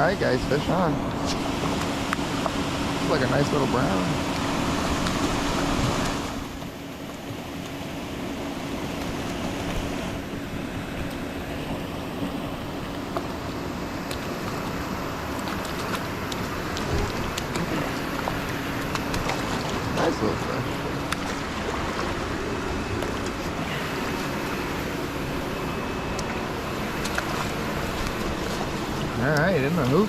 Alright guys, fish on. Looks like a nice little brown. Nice little fish. Alright, in the hoop.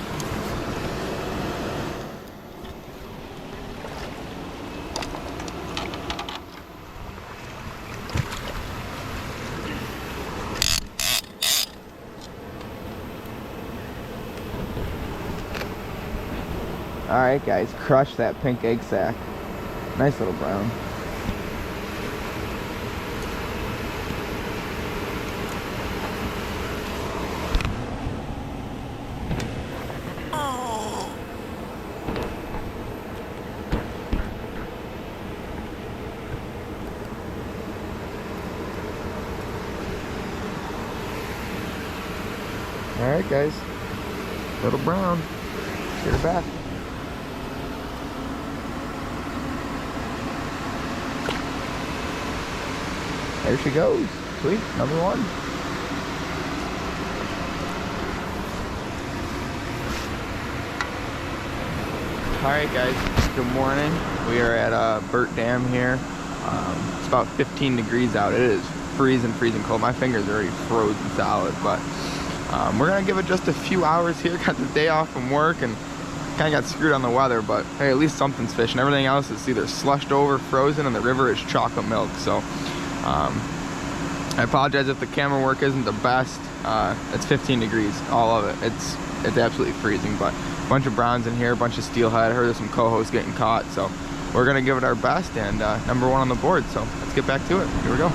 Alright guys, crush that pink egg sac. Nice little brown. Alright guys, little brown. Get her back. There she goes. Sweet, number one. Alright guys, good morning. We are at Burt Dam here. It's about 15 degrees out. It is freezing cold. My fingers are already frozen solid, but we're gonna give it just a few hours here. Got the day off from work and kind of got screwed on the weather, but hey, at least something's fishing. Everything else is either slushed over, frozen, and the river is chocolate milk. So I apologize if the camera work isn't the best. It's 15 degrees, all of it. It's absolutely freezing, but a bunch of browns in here, a bunch of steelhead. I heard of some cohos getting caught, so we're gonna give it our best, and number one on the board. So let's get back to it. Here we go.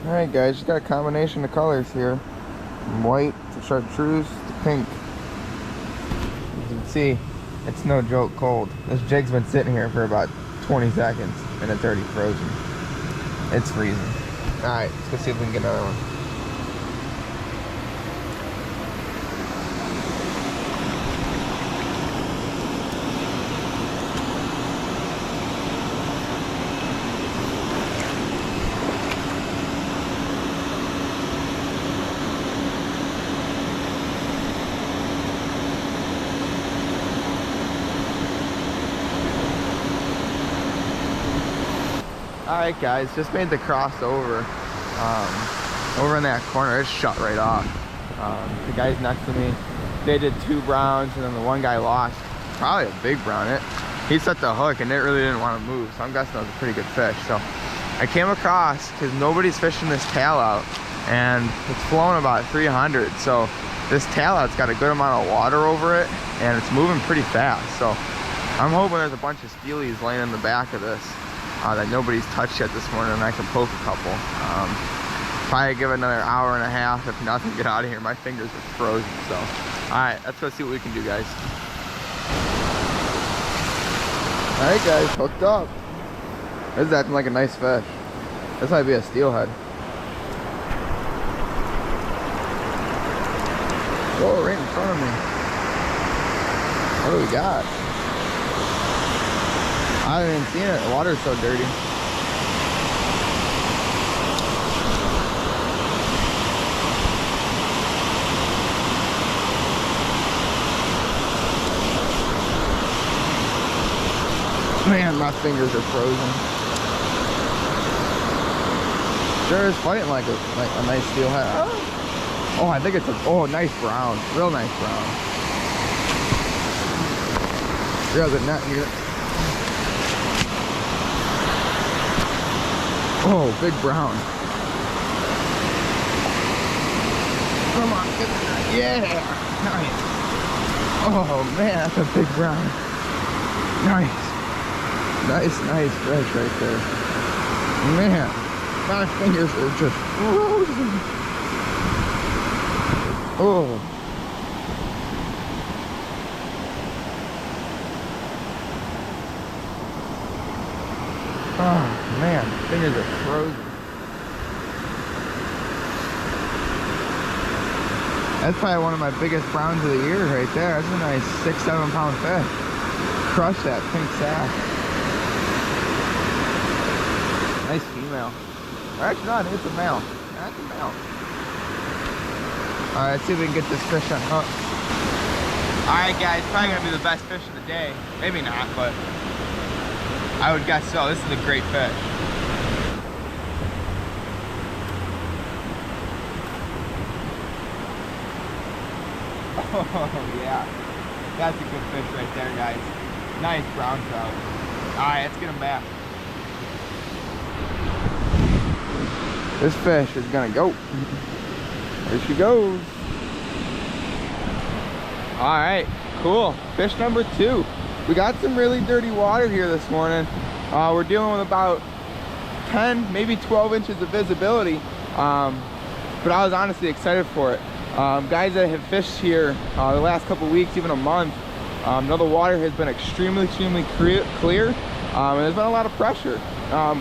Alright guys, just got a combination of colors here. From white to chartreuse to pink. As you can see, it's no joke cold. This jig's been sitting here for about 20 seconds and it's already frozen. It's freezing. Alright, let's go see if we can get another one. Alright guys, just made the crossover. Over in that corner, it's shut right off. The guys next to me, they did 2 browns, and then the one guy lost probably a big brown. He set the hook and it really didn't want to move, so I'm guessing that was a pretty good fish. So I came across, because nobody's fishing this tail out, and it's flowing about 300. So this tail out's got a good amount of water over it, and it's moving pretty fast. So I'm hoping there's a bunch of steelies laying in the back of this that nobody's touched yet this morning, and I can poke a couple. Probably give it another hour and a half, if nothing, get out of here. My fingers are frozen. So alright, let's go see what we can do, guys. Alright guys, hooked up. This is acting like a nice fish. This might be a steelhead. Whoa, right in front of me. What do we got? I haven't even seen it. The water's so dirty. Man, my fingers are frozen. Sure is fighting like a nice steelhead. Oh, I think it's a nice brown. Real nice brown. There's a net here. Oh, big brown. Come on, get that. Yeah, nice. Oh man, that's a big brown. Nice. Nice fish right there. Man, my fingers are just frozen. Oh. Oh man, fingers are frozen. That's probably one of my biggest browns of the year right there. That's a nice 6-7 pound fish. Crush that pink sash. Nice female. Or actually, no, I think it's a male. That's a male. All right, let's see if we can get this fish on hook. All right, guys, probably gonna be the best fish of the day. Maybe not, but I would guess so. This is a great fish. Oh yeah, that's a good fish right there, guys. Nice brown trout. All right, let's get him back. This fish is gonna go. There she goes. All right, cool. Fish number 2. We got some really dirty water here this morning. We're dealing with about 10, maybe 12 inches of visibility. But I was honestly excited for it. Guys that have fished here the last couple weeks, even a month, know the water has been extremely clear, and there's been a lot of pressure,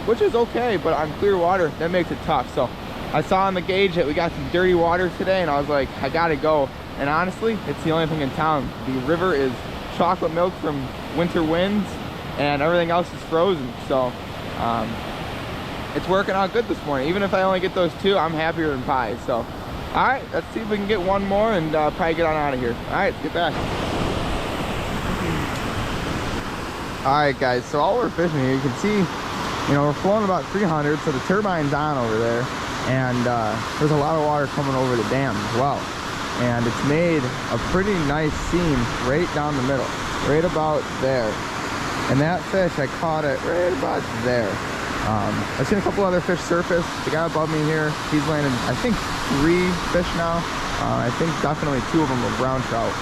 which is okay, but on clear water, that makes it tough. So I saw on the gauge that we got some dirty water today, and I was like, I gotta go. And honestly, it's the only thing in town. The river is chocolate milk from winter winds, and everything else is frozen. So it's working out good this morning. Even if I only get those 2, I'm happier than pie. So all right, let's see if we can get one more and probably get on out of here. All right, let's get back. All right, guys, so all we're fishing here, you can see, you know, we're flowing about 300, so the turbine's on over there, and there's a lot of water coming over the dam as well. And it's made a pretty nice seam right down the middle, right about there. And that fish, I caught it right about there. I've seen a couple other fish surface. The guy above me here, he's landed, I think, 3 fish now. I think definitely 2 of them are brown trout.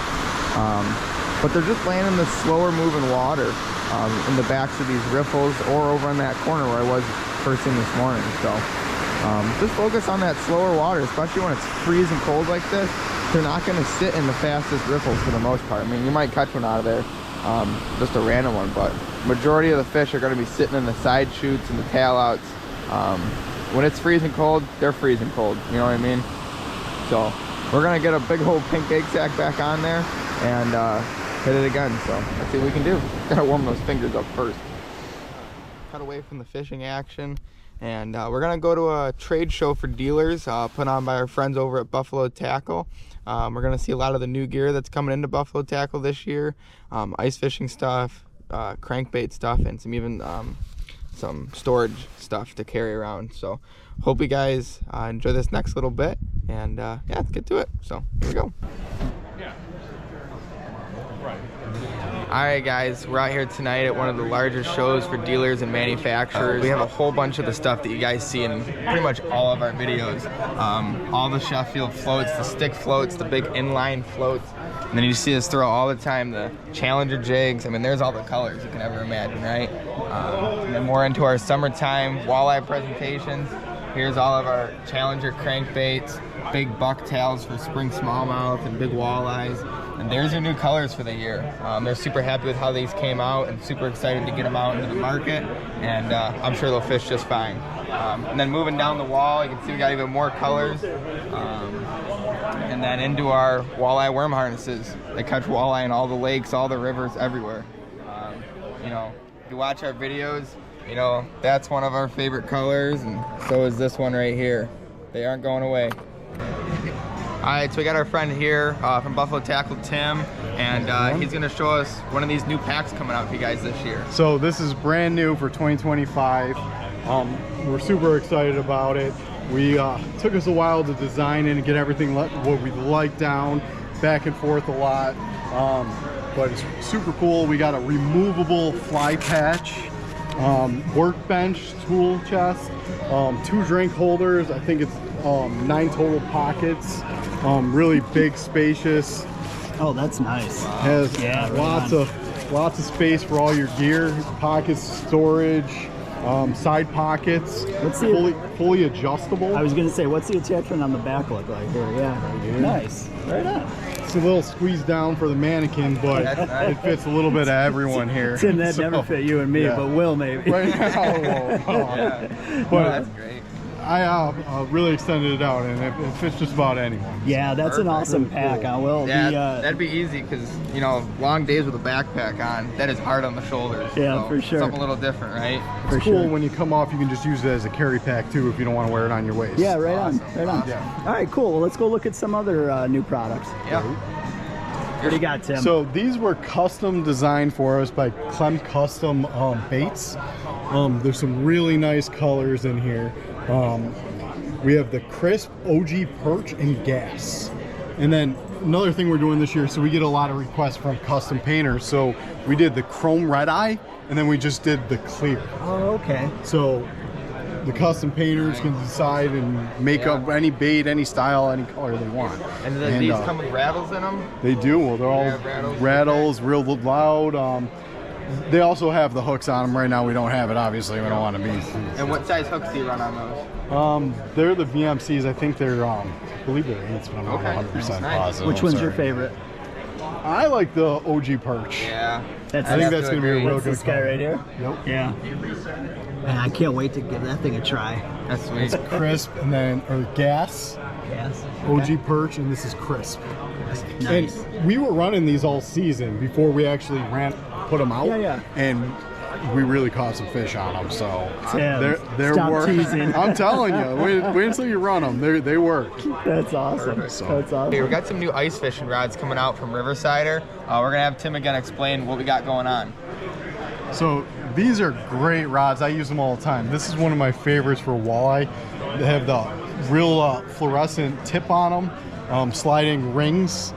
But they're just landing this slower moving water in the backs of these riffles or over in that corner where I was first thing this morning. So just focus on that slower water, especially when it's freezing cold like this. They're not going to sit in the fastest riffles for the most part. I mean, you might catch one out of there, just a random one, but majority of the fish are going to be sitting in the side chutes and the tail outs. When it's freezing cold, they're freezing cold, you know what I mean? So we're going to get a big old pink egg sack back on there and hit it again. So let's see what we can do. Gotta warm those fingers up first. Cut away from the fishing action, and we're gonna go to a trade show for dealers put on by our friends over at Buffalo Tackle. We're gonna see a lot of the new gear that's coming into Buffalo Tackle this year, ice fishing stuff, crankbait stuff, and some storage stuff to carry around. So hope you guys enjoy this next little bit, and yeah, let's get to it. So here we go. Alright guys, we're out here tonight at one of the largest shows for dealers and manufacturers. We have a whole bunch of the stuff that you guys see in pretty much all of our videos. All the Sheffield floats, the stick floats, the big inline floats. And then you see us throw all the time the Challenger jigs. I mean, there's all the colors you can ever imagine, right? And then more into our summertime walleye presentations. Here's all of our Challenger crankbaits, big bucktails for spring smallmouth and big walleyes. And there's your new colors for the year. They're super happy with how these came out and super excited to get them out into the market. And I'm sure they'll fish just fine. And then moving down the wall, you can see we got even more colors. And then into our walleye worm harnesses. They catch walleye in all the lakes, all the rivers, everywhere. You know, if you watch our videos, you know, that's one of our favorite colors, and so is this one right here. They aren't going away. Alright, so we got our friend here from Buffalo Tackle, Tim, and he's going to show us one of these new packs coming out for you guys this year. So this is brand new for 2025. We're super excited about it. We took us a while to design it and get everything what we like down, back and forth a lot, but it's super cool. We got a removable fly patch, workbench, tool chest, 2 drink holders. I think it's 9 total pockets. Really big, spacious. Oh, that's nice. Has lots of space for all your gear, pockets, storage, side pockets. Fully adjustable. I was gonna say, what's the attachment on the back look like here? Yeah, right here. Nice. Right on. It's a little squeezed down for the mannequin, but it fits a little bit of everyone here. Tim, that never fit you and me, but Will maybe. Right now, Yeah. But that's great. I really extended it out, and it fits just about anyone. Yeah, that's an awesome Really pack. cool. I will. Yeah, The, that'd be easy because, you know, long days with a backpack on, that is hard on the shoulders. Yeah, so for sure. Something a little different, right? for It's cool sure. when you come off, you can just use it as a carry pack too if you don't want to wear it on your waist. Yeah, right Awesome. on. Right on. Yeah. All right, cool. Well, let's go look at some other new products. Yeah. What do you got, Tim? So these were custom designed for us by Clem Custom Baits. There's some really nice colors in here. We have the crisp OG perch and gas. And then another thing we're doing this year, so we get a lot of requests from custom painters. So we did the chrome red eye, and then we just did the clear. Oh, okay. So the custom painters can decide and make up any bait, any style, any color they want. And then these come with rattles in them? They do. Well, they're all Yeah, rattles, real loud. They also have the hooks on them. Right now we don't have it, obviously. We don't want to be. And what size hooks do you run on those? They're the VMCs. I think they're, I believe they're 8s, but I'm not Okay. 100% Nice. positive. Which I'm one's sorry. your favorite? I like the OG perch. Yeah. That's I think have that's to going to be a agree. real What's good this guy color. right here? Yep. Yeah. Man, I can't wait to give that thing a try. That's sweet. Crisp, and then, or gas, Yes. OG perch, and this is crisp. Nice. And we were running these all season before we actually put them out. Yeah, yeah. And we really caught some fish on them. So Tim, they're stop work. teasing. I'm telling you, wait until you run them. They work. That's awesome. Perfect. That's awesome. Okay, we got some new ice fishing rods coming out from Riversider. We're gonna have Tim again explain what we got going on. So these are great rods. I use them all the time. This is one of my favorites for walleye. They have the real fluorescent tip on them, sliding rings.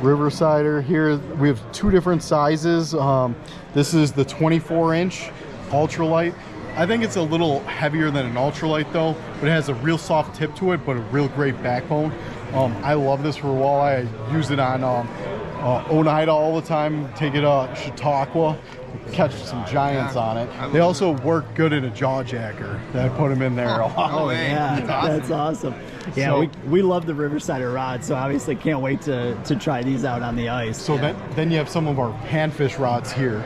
Riversider. Here we have two different sizes. This is the 24-inch ultralight. I think it's a little heavier than an ultralight though, but it has a real soft tip to it, but a real great backbone. I love this for walleye. I use it on Oneida all the time. Take it Chautauqua, catch some giants on it. They also work good in a jaw jacker. I put them in there a lot. Oh, way. Yeah, that's awesome. Yeah, So- we love the Riversider rods, so obviously can't wait to try these out on the ice. So then you have some of our panfish rods here.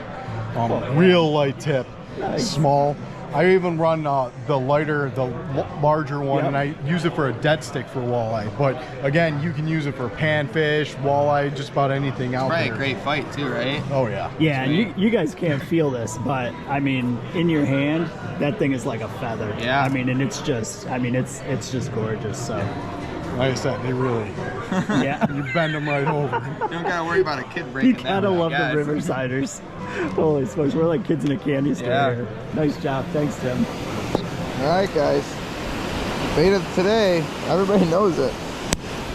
Real light tip, Nice. small. I even run the larger one, Yep. and I use it for a dead stick for walleye. But again, you can use it for panfish, walleye, just about anything out Probably a there. great fight too, right? Oh yeah. Yeah, and you guys can't feel this, but I mean, in your hand, that thing is like a feather. Yeah. I mean, and it's just gorgeous. So, Like I said, they really, yeah. you bend them right over. You don't gotta worry about a kid You breaking gotta them, I love the guess. Riversiders. Holy smokes, we're like kids in a candy store Yeah. here. Nice job. Thanks, Tim. All right, guys. Bait of today, everybody knows it.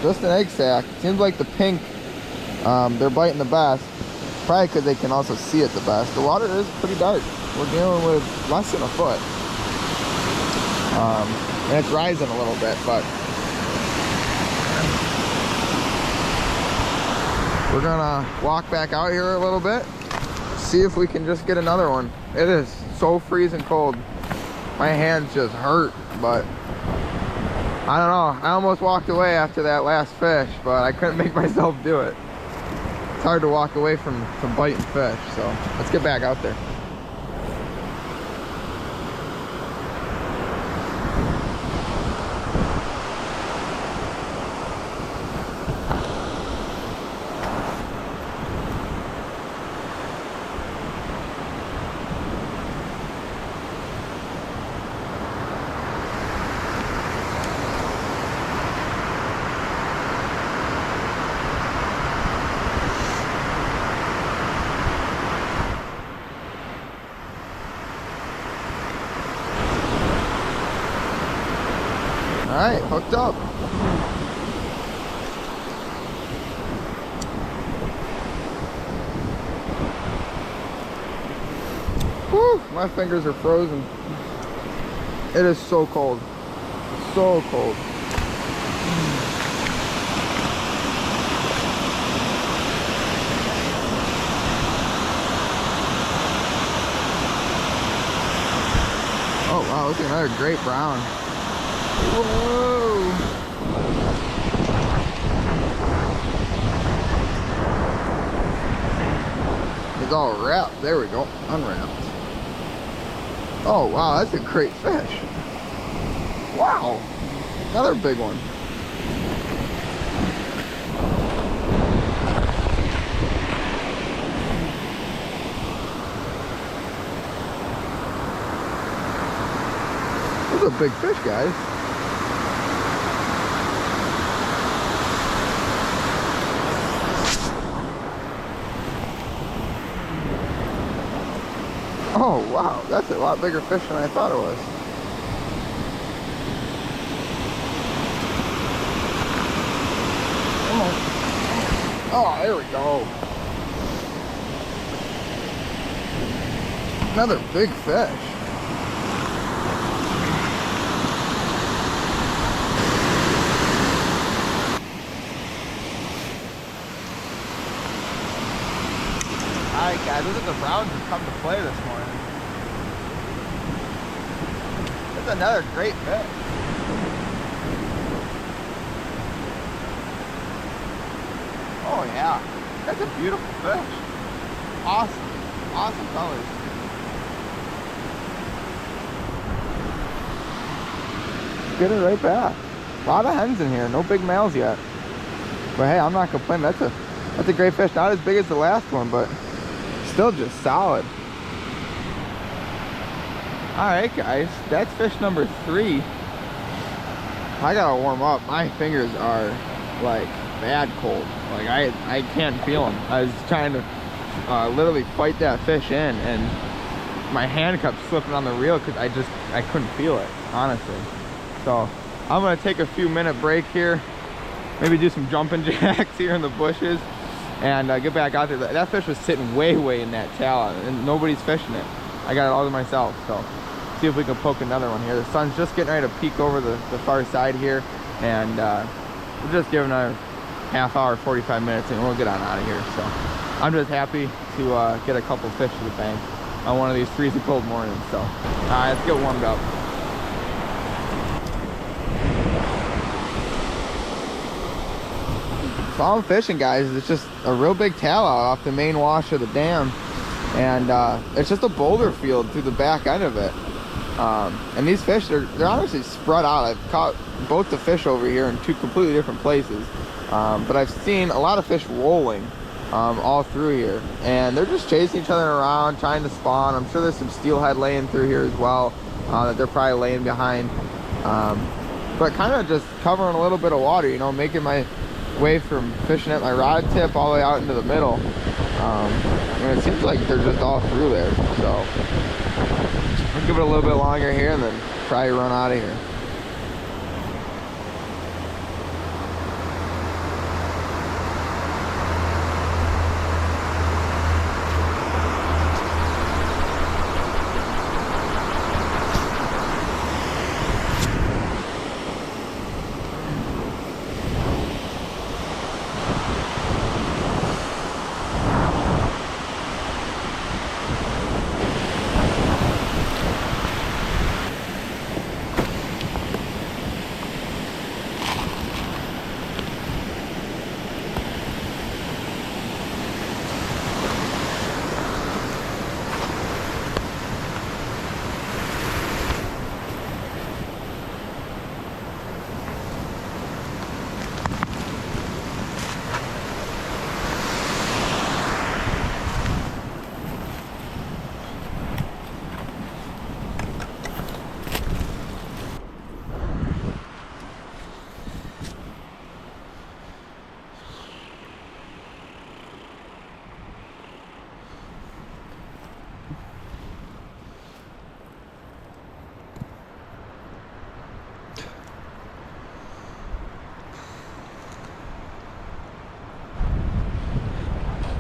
Just an egg sack. Seems like the pink, they're biting the best. Probably because they can also see it the best. The water is pretty dark. We're dealing with less than a foot. And it's rising a little bit, but we're gonna walk back out here a little bit, see if we can just get another one. It is so freezing cold. My hands just hurt, but I don't know. I almost walked away after that last fish, but I couldn't make myself do it. It's hard to walk away from some biting fish, so let's get back out there. All right, hooked up. Whew, my fingers are frozen. It is so cold. So cold. Oh wow, look at another great brown. Whoa! It's all wrapped. There we go. Unwrapped. Oh wow, that's a great fish. Wow, another big one. This is a big fish, guys. Oh wow, that's a lot bigger fish than I thought it was. Oh, there we go. Another big fish. Alright guys, look at the browns have come to play this morning. That's another great fish. Oh yeah, that's a beautiful fish. Awesome, awesome colors. Get it right back. A lot of hens in here, no big males yet. But hey, I'm not complaining. That's a great fish. Not as big as the last one, but still just solid. Alright guys, that's fish number 3. I gotta warm up. My fingers are like bad cold. Like I can't feel them. I was trying to literally fight that fish in, and my hand kept slipping on the reel because I couldn't feel it, honestly. So I'm gonna take a few minute break here, maybe do some jumping jacks here in the bushes, and get back out there. That fish was sitting way in that tallow, and nobody's fishing it. I got it all to myself. So see if we can poke another one here. The sun's just getting ready to peek over the far side here, and we're just giving a half hour, 45 minutes, and we'll get on out of here. So I'm just happy to get a couple fish to the bank on one of these freezing cold mornings. So let's get warmed up. So I'm fishing, guys. It's just a real big tallow off the main wash of the dam, and it's just a boulder field through the back end of it. And these fish, they're honestly spread out. I've caught both the fish over here in 2 completely different places, but I've seen a lot of fish rolling all through here, and they're just chasing each other around, trying to spawn. I'm sure there's some steelhead laying through here as well that they're probably laying behind, but kind of just covering a little bit of water, you know, making my way from fishing at my rod tip all the way out into the middle. And it seems like they're just all through there, so I'll give it a little bit longer here and then probably run out of here.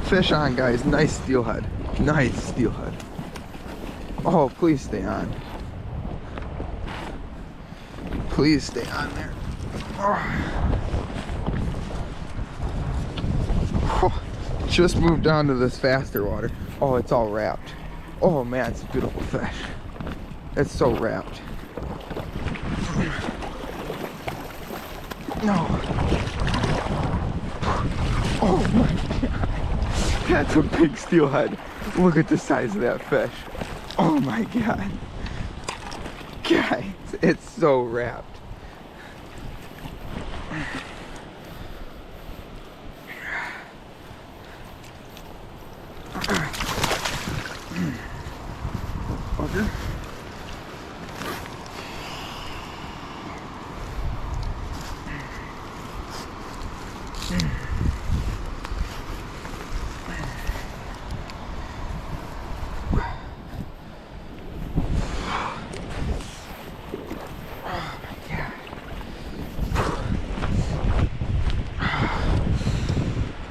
Fish on, guys. Nice steelhead. Nice steelhead. Oh, please stay on. Please stay on there. Oh, just moved down to this faster water. Oh, it's all wrapped. Oh man, it's a beautiful fish. It's so wrapped. No. Oh my God. That's a big steelhead. Look at the size of that fish. Oh my God. Guys, it's so wrapped. Bugger.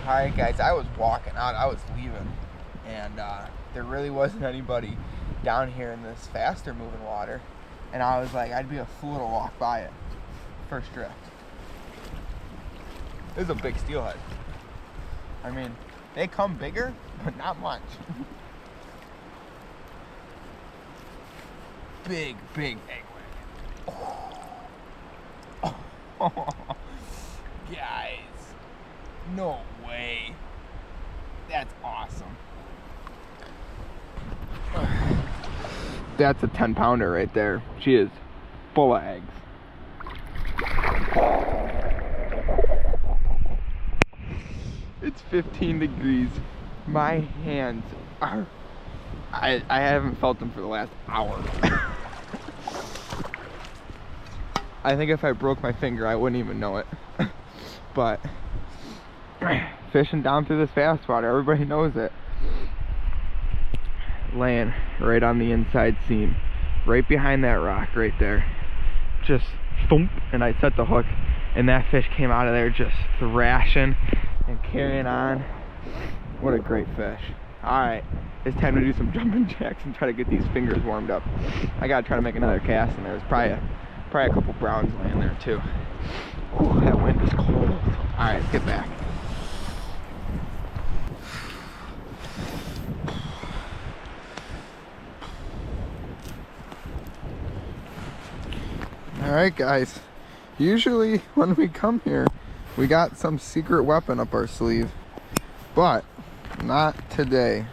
Alright guys, I was walking out, I was leaving, and there really wasn't anybody down here in this faster moving water, and I was like, I'd be a fool to walk by it. First drift. This is a big steelhead. I mean, they come bigger, but not much. Big egg wagon. Oh. Guys. No way. That's awesome. That's a 10-pounder right there. She is full of eggs. It's 15 degrees. My hands are... I haven't felt them for the last hour. I think if I broke my finger, I wouldn't even know it. But... fishing down through this fast water, everybody knows it. Laying right on the inside seam, right behind that rock right there. Just thump, and I set the hook, and that fish came out of there just thrashing and carrying on. What a great fish. Alright, it's time to do some jumping jacks and try to get these fingers warmed up. I gotta try to make another cast, and there's probably a couple browns laying there too. Ooh, that wind is cold. Alright, let's get back. Alright guys, usually when we come here, we got some secret weapon up our sleeve, but not today.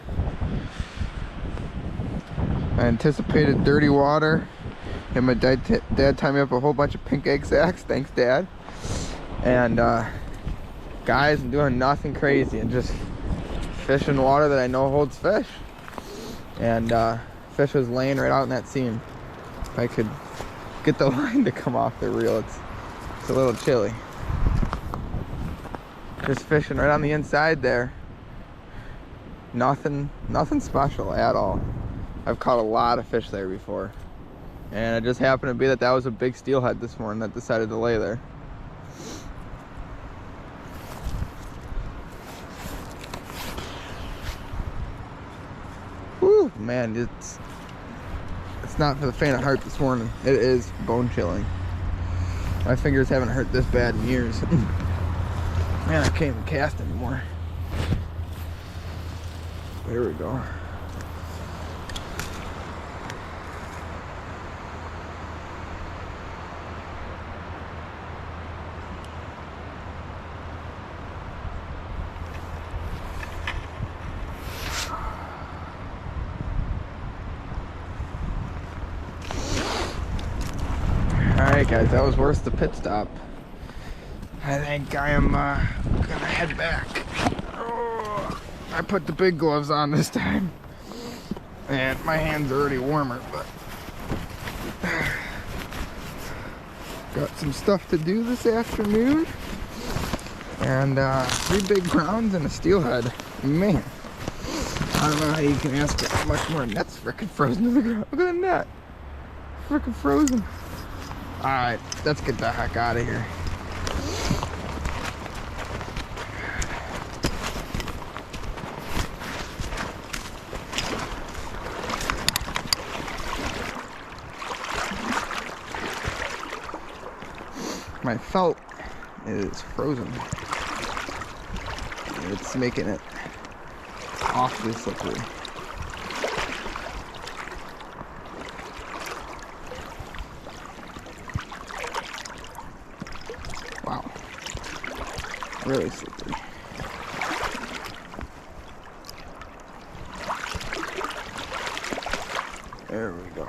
I anticipated dirty water, and my dad tied me up a whole bunch of pink egg sacs, thanks Dad. And guys, I'm doing nothing crazy and just fishing water that I know holds fish. And fish was laying right out in that seam. If I could get the line to come off the reel, it's a little chilly. Just fishing right on the inside there. Nothing special at all. I've caught a lot of fish there before, and it just happened to be that was a big steelhead this morning that decided to lay there. Whew, man, it's not for the faint of heart this morning. It is bone chilling. My fingers haven't hurt this bad in years. Man, I can't even cast anymore. There we go. Alright guys, that was worth the pit stop. I think I am gonna head back. Oh, I put the big gloves on this time, and my hands are already warmer, but got some stuff to do this afternoon, and 3 big browns and a steelhead. Man, I don't know how you can ask for how much more. Net's frickin' frozen to the ground. Look at the net, frickin' frozen. Alright, let's get the heck out of here. My felt is frozen. It's making it awfully slippery. Wow, really slippery. There we go.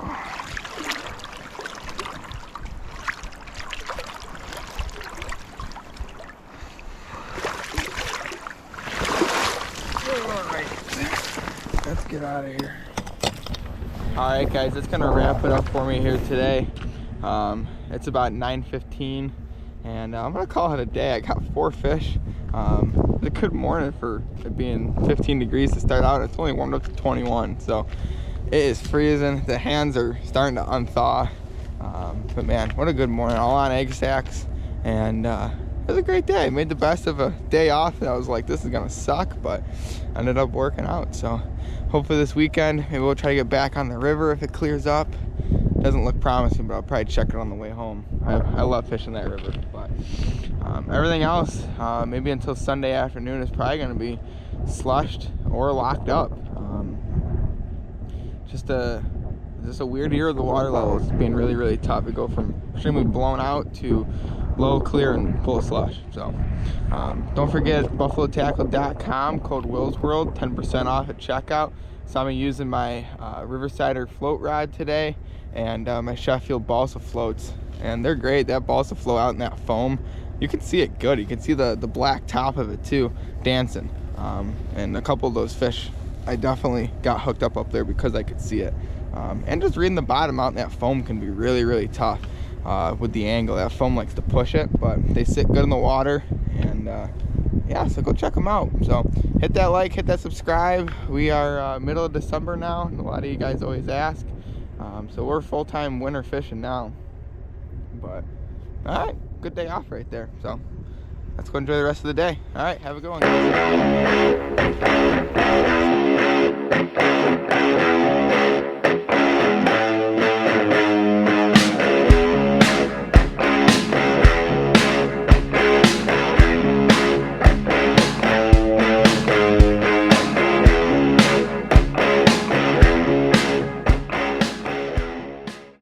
get out of here. All right, guys, that's gonna wrap it up for me here today. It's about 9:15, and I'm gonna call it a day. I got 4 fish. It's a good morning for it being 15 degrees to start out. It's only warmed up to 21, so it is freezing. The hands are starting to unthaw. But man, what a good morning, all on egg sacks, and it was a great day. I made the best of a day off, and I was like, this is gonna suck, but ended up working out. So hopefully this weekend, maybe we'll try to get back on the river if it clears up. Doesn't look promising, but I'll probably check it on the way home. I love fishing that river, but everything else, maybe until Sunday afternoon, is probably gonna be slushed or locked up. Just a weird year of the water levels being really, really tough. It go from extremely blown out to low, clear, and full of slush. So don't forget buffalotackle.com, code Willsworld, 10% off at checkout. Saw me using my Riversider float rod today, and my Sheffield balsa floats, and they're great. That balsa float out in that foam, you can see it good. You can see the black top of it too dancing, and a couple of those fish I definitely got hooked up there because I could see it. And just reading the bottom out in that foam can be really, really tough with the angle. That foam likes to push it, but they sit good in the water, and yeah, so go check them out. So hit that like, hit that subscribe. We are middle of December now, and a lot of you guys always ask. So we're full-time winter fishing now. But all right, good day off right there. So let's go enjoy the rest of the day. All right, have a good one, guys.